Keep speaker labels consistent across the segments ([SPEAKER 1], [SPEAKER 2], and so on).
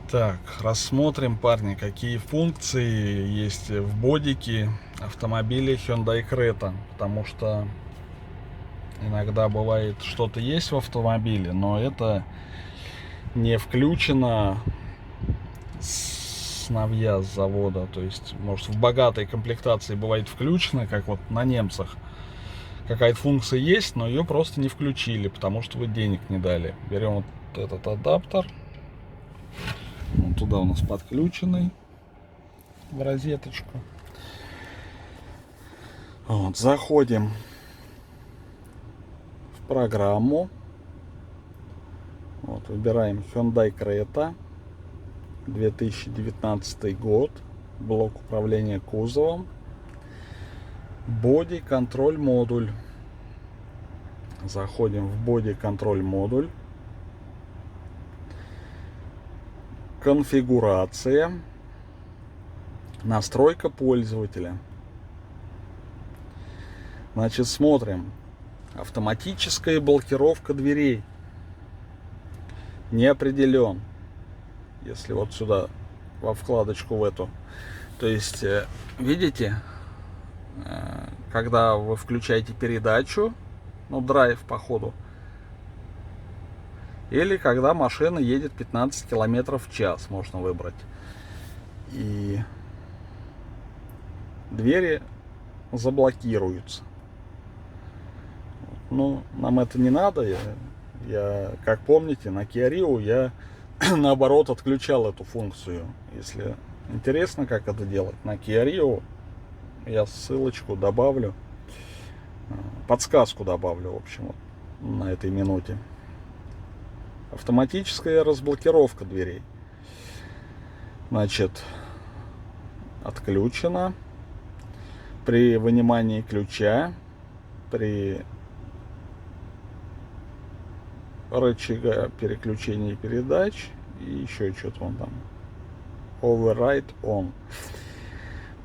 [SPEAKER 1] Так, рассмотрим, парни, какие функции есть в бодике автомобиля Hyundai Creta. Потому что иногда бывает, что-то есть в автомобиле, но это не включено с новья, с завода. То есть, может, в богатой комплектации бывает включено, как вот на немцах. Какая-то функция есть, но ее просто не включили, потому что вы денег не дали. Берем вот этот адаптер. Он туда у нас подключенный в розеточку. Вот, заходим в программу. Вот, выбираем Hyundai Creta, 2019 год, блок управления кузовом, Body контроль модуль. Заходим в Body контроль модуль, конфигурация, настройка пользователя. Значит, смотрим. Автоматическая блокировка дверей. Не определен. Если вот сюда, во вкладочку в эту. То есть, видите, когда вы включаете передачу, ну, драйв по ходу, или когда машина едет 15 километров в час, можно выбрать. И двери заблокируются. Ну, нам это не надо. Я, как помните, на Kia Rio я наоборот отключал эту функцию. Если интересно, как это делать, на Kia Rio я ссылочку добавлю, подсказку добавлю, в общем, вот, на этой минуте. Автоматическая разблокировка дверей. Значит, отключена. При вынимании ключа, при рычага переключения передач и еще что-то вон там. Override on.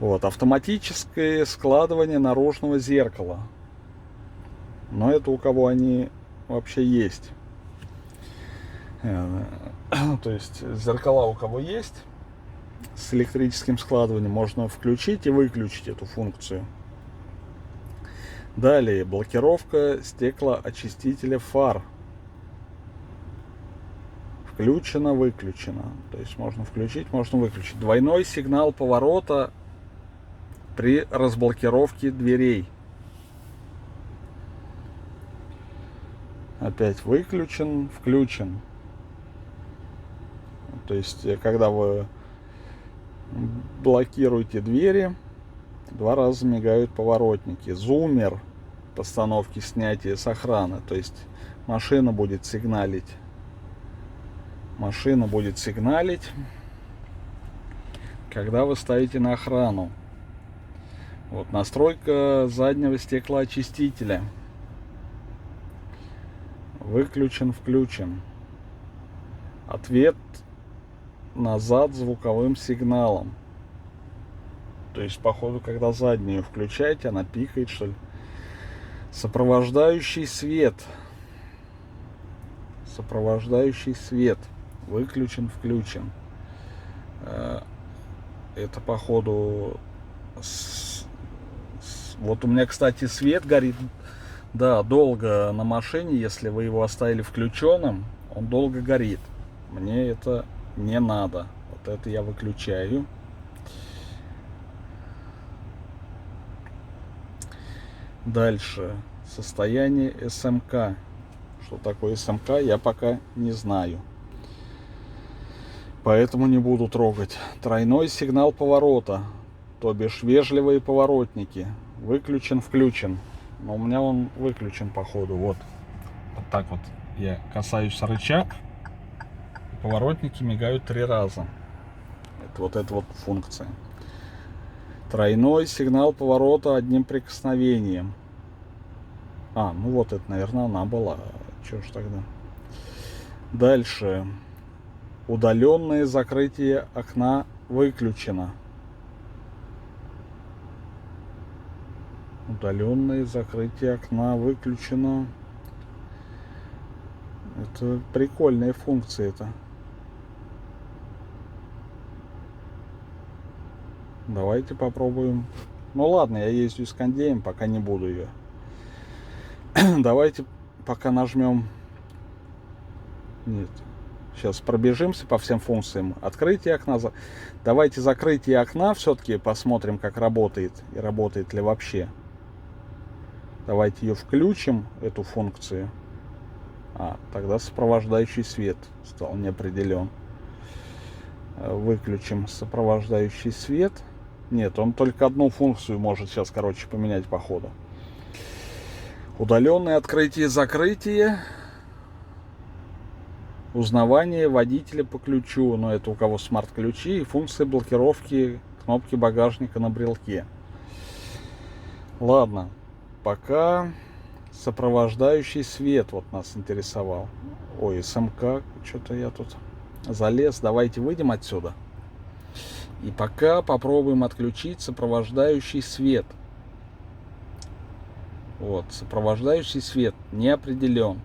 [SPEAKER 1] Вот, автоматическое складывание наружного зеркала. Но это у кого они вообще есть. То есть зеркала у кого есть с электрическим складыванием, можно включить и выключить эту функцию. Далее блокировка стеклоочистителя фар. Включено, выключено. То есть можно включить, можно выключить. Двойной сигнал поворота при разблокировке дверей. Опять выключен, включен. То есть, когда вы блокируете двери, 2 раза мигают поворотники. Зумер постановки снятия с охраны. То есть машина будет сигналить. Машина будет сигналить, когда вы ставите на охрану. Вот, настройка заднего стеклоочистителя. Выключен, включен. Ответ назад звуковым сигналом. То есть, походу, когда заднюю включаете, она пикает, что ли. Сопровождающий свет. Сопровождающий свет. Выключен, включен. Это, походу, вот у меня, кстати, свет горит, да, долго на машине. Если вы его оставили включенным, он долго горит. Мне это не надо. Вот это я выключаю. Дальше. Состояние СМК. Что такое СМК, я пока не знаю. Поэтому не буду трогать. Тройной сигнал поворота. То бишь вежливые поворотники. Выключен, включен. Но у меня он выключен, походу. Вот. Вот так вот. Я касаюсь рычаг. Поворотники мигают 3 раза. Это вот функция. Тройной сигнал поворота одним прикосновением. Ну вот это, наверное, она была. Чего ж тогда? Дальше. Удаленное закрытие окна выключено. Удаленное закрытие окна выключено. Это прикольная функция это. Давайте попробуем. Ну ладно, я езжу с кондеем, пока не буду ее. Давайте пока нажмем. Нет. Сейчас пробежимся по всем функциям. Открытие окна. Давайте закрытие окна все-таки посмотрим, как работает. И работает ли вообще. Давайте ее включим, эту функцию. Тогда сопровождающий свет стал неопределен. Выключим сопровождающий свет. Нет, он только одну функцию может сейчас, короче, поменять по ходу. Удаленное открытие-закрытие. Узнавание водителя по ключу. Но это у кого смарт-ключи. И функция блокировки кнопки багажника на брелке. Ладно. Пока сопровождающий свет вот нас интересовал. Ой, СМК. Что-то я тут залез. Давайте выйдем отсюда. И пока попробуем отключить сопровождающий свет. Вот, сопровождающий свет не определен.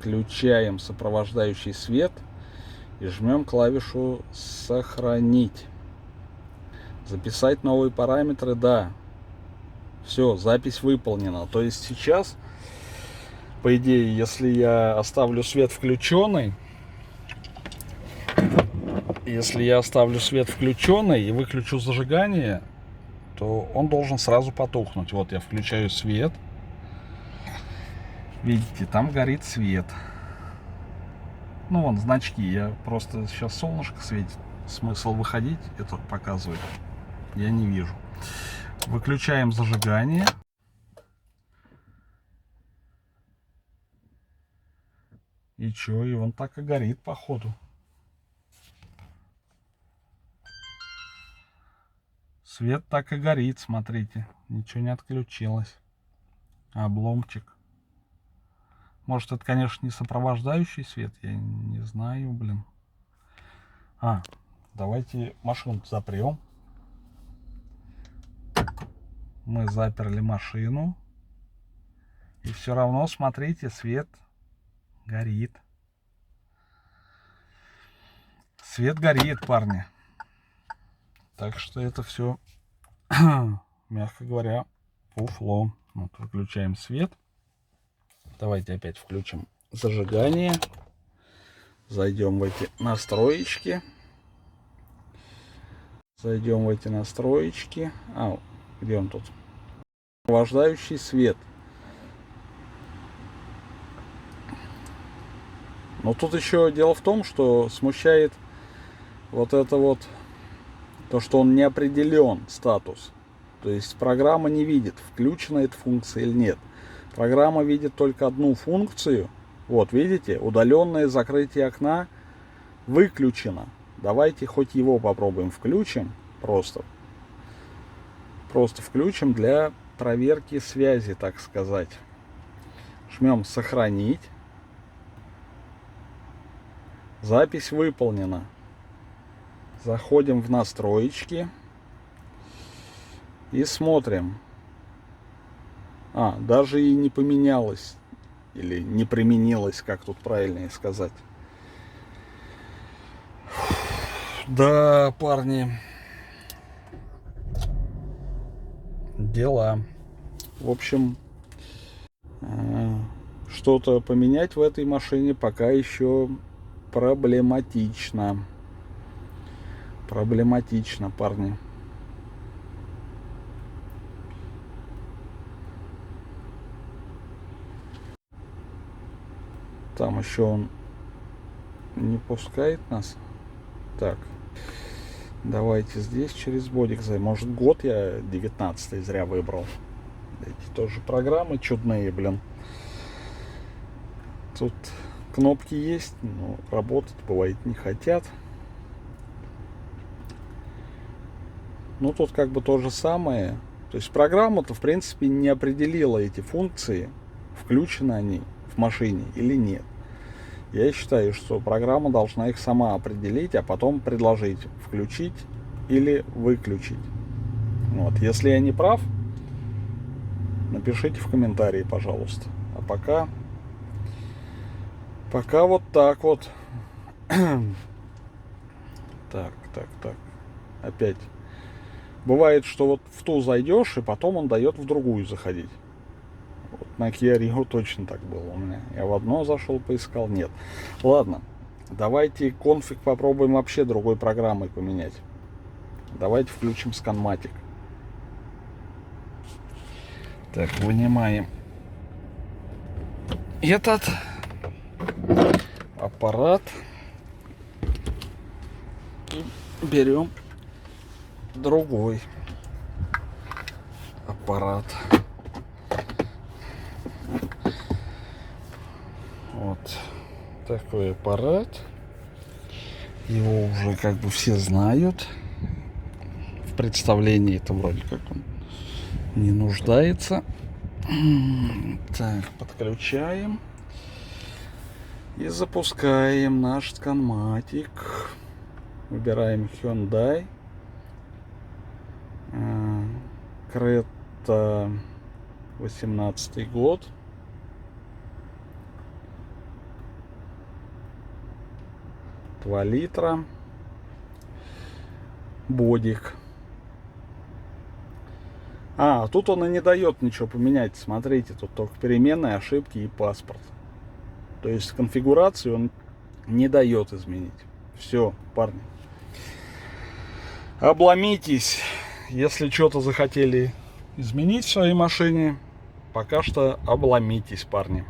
[SPEAKER 1] Выключаем сопровождающий свет и жмем клавишу «Сохранить». Записать новые параметры, да. Все, запись выполнена. То есть сейчас, по идее, если я оставлю свет включенный, и выключу зажигание, то он должен сразу потухнуть. Вот я включаю свет. Видите, там горит свет. Ну, вон значки. Я просто сейчас солнышко светит. Смысл выходить, это показывает. Я не вижу. Выключаем зажигание. И чё, и он так и горит, походу. Свет так и горит, смотрите. Ничего не отключилось. Обломчик. Может, это, конечно, не сопровождающий свет. Я не знаю, блин. Давайте машину запрем. Мы заперли машину. И все равно, смотрите, свет горит. Свет горит, парни. Так что это все, мягко говоря, фуфло. Вот, выключаем свет. Давайте опять включим зажигание. Зайдем в эти настроечки. Где он тут? Сопровождающий свет. Но тут еще дело в том, что смущает вот это вот, то, что он не определен, статус. То есть программа не видит, включена эта функция или нет. Программа видит только одну функцию. Вот, видите, удаленное закрытие окна выключено. Давайте хоть его попробуем включим. Просто включим для проверки связи, так сказать. Жмем «Сохранить». Запись выполнена. Заходим в настроечки и смотрим. Даже и не поменялось. Или не применилось, как тут правильнее сказать. Да, парни. Дела. В общем, что-то поменять в этой машине пока еще проблематично. Проблематично, парни. Там еще он не пускает нас. Так. Давайте здесь через бодик зайдем. Может, год я 19-й зря выбрал. Эти тоже программы чудные, блин. Тут кнопки есть, но работать бывает не хотят. Ну, тут как бы то же самое. То есть программа-то, в принципе, не определила эти функции, включены они в машине или нет. Я считаю, что программа должна их сама определить, а потом предложить включить или выключить. Вот. Если я не прав, напишите в комментарии, пожалуйста. А пока вот так вот. Так. Опять. Бывает, что вот в ту зайдешь, и потом он дает в другую заходить. Вот на Kia Rio точно так было у меня. Я в одно зашел, поискал, нет. Ладно, давайте конфиг попробуем вообще другой программой поменять. Давайте включим Scanmatic. Так, вынимаем этот аппарат и берем другой аппарат. Вот такой аппарат. Его уже как бы все знают. В представлении это вроде как он не нуждается. Так, подключаем. И запускаем наш Scanmatic. Выбираем Hyundai. Creta 18 год. Два литра. Бодик. Тут он и не дает ничего поменять. Смотрите, тут только переменные, ошибки и паспорт. То есть конфигурацию он не дает изменить. Все, парни. Обломитесь, если что-то захотели изменить в своей машине. Пока что обломитесь, парни.